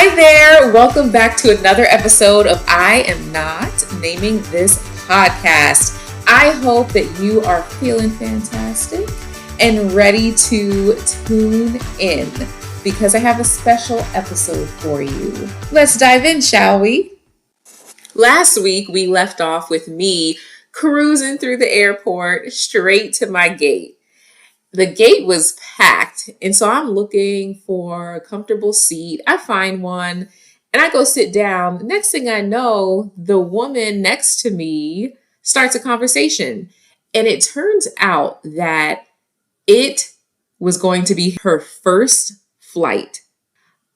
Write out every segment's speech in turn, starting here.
Hi there. Welcome back to another episode of I Am Not Naming This Podcast. I hope that you are feeling fantastic and ready to tune in because I have a special episode for you. Let's dive in, shall we? Last week, we left off with me cruising through the airport straight to my gate. The gate was packed, and so I'm looking for a comfortable seat. I find one, and I go sit down. The next thing I know, the woman next to me starts a conversation, and it turns out that it was going to be her first flight.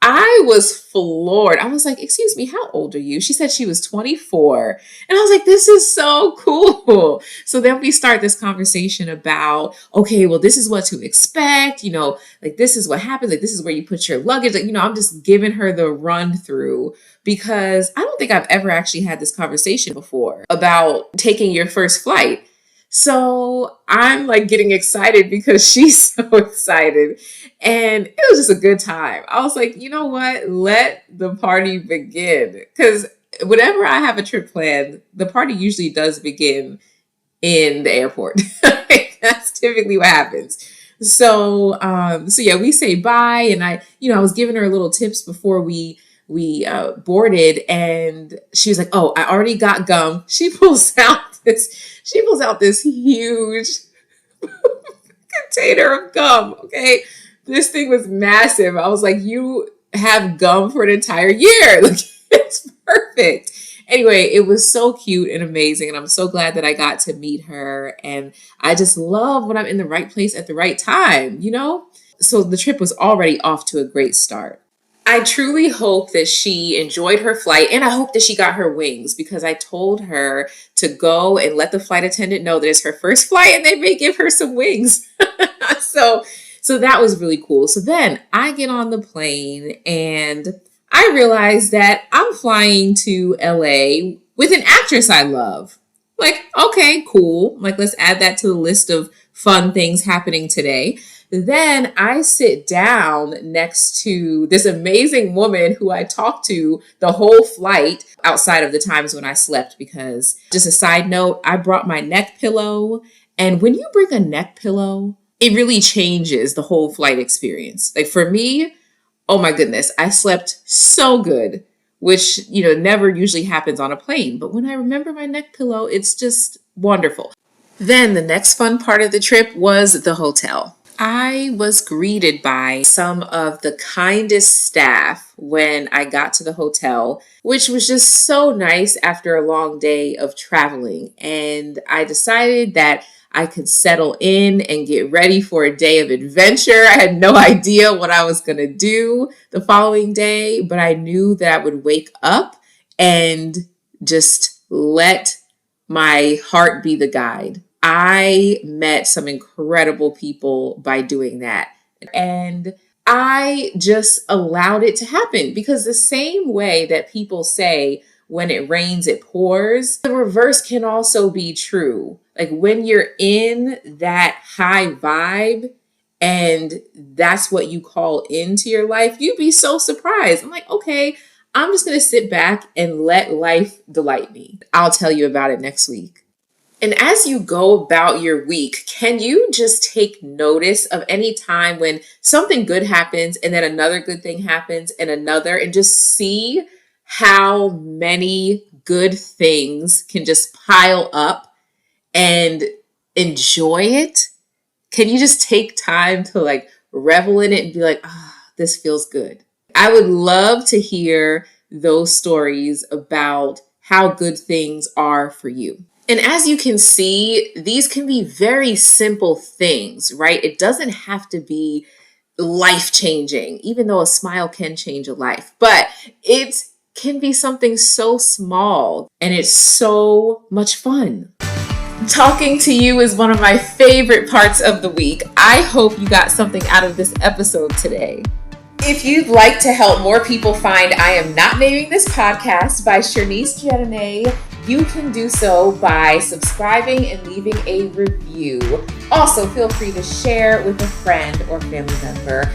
I was floored. I was like, excuse me, how old are you? She said she was 24. And I was like, this is so cool. So then we start this conversation about, okay, well, this is what to expect. Like this is what happens. Like this is where you put your luggage. Like, I'm just giving her the run through because I don't think I've ever actually had this conversation before about taking your first flight. So I'm like getting excited because she's so excited. And it was just a good time. I was like, you know what? Let the party begin. Because whenever I have a trip planned, the party usually does begin in the airport. That's typically what happens. So yeah, we say bye. And I was giving her little tips before we boarded, and she was like, oh, I already got gum. She pulls out this huge container of gum. Okay. This thing was massive. I was like, you have gum for an entire year. Like, it's perfect. Anyway, it was so cute and amazing. And I'm so glad that I got to meet her. And I just love when I'm in the right place at the right time, So the trip was already off to a great start. I truly hope that she enjoyed her flight, and I hope that she got her wings because I told her to go and let the flight attendant know that it's her first flight and they may give her some wings. So that was really cool. So then I get on the plane and I realize that I'm flying to LA with an actress I love. Like, okay, cool. Like, let's add that to the list of fun things happening today. Then I sit down next to this amazing woman who I talked to the whole flight outside of the times when I slept because, just a side note, I brought my neck pillow. And when you bring a neck pillow, it really changes the whole flight experience. Like for me, oh my goodness, I slept so good, which, never usually happens on a plane. But when I remember my neck pillow, it's just wonderful. Then the next fun part of the trip was the hotel. I was greeted by some of the kindest staff when I got to the hotel, which was just so nice after a long day of traveling. And I decided that I could settle in and get ready for a day of adventure. I had no idea what I was going to do the following day, but I knew that I would wake up and just let my heart be the guide. I met some incredible people by doing that. And I just allowed it to happen because the same way that people say when it rains, it pours, the reverse can also be true. Like when you're in that high vibe and that's what you call into your life, you'd be so surprised. I'm like, okay, I'm just going to sit back and let life delight me. I'll tell you about it next week. And as you go about your week, can you just take notice of any time when something good happens and then another good thing happens and another, and just see how many good things can just pile up and enjoy it? Can you just take time to like revel in it and be like, this feels good? I would love to hear those stories about how good things are for you. And as you can see, these can be very simple things, right? It doesn't have to be life-changing, even though a smile can change a life. But it can be something so small, and it's so much fun. Talking to you is one of my favorite parts of the week. I hope you got something out of this episode today. If you'd like to help more people find I Am Not Naming This Podcast by Chernice Dieudonne, you can do so by subscribing and leaving a review. Also, feel free to share with a friend or family member.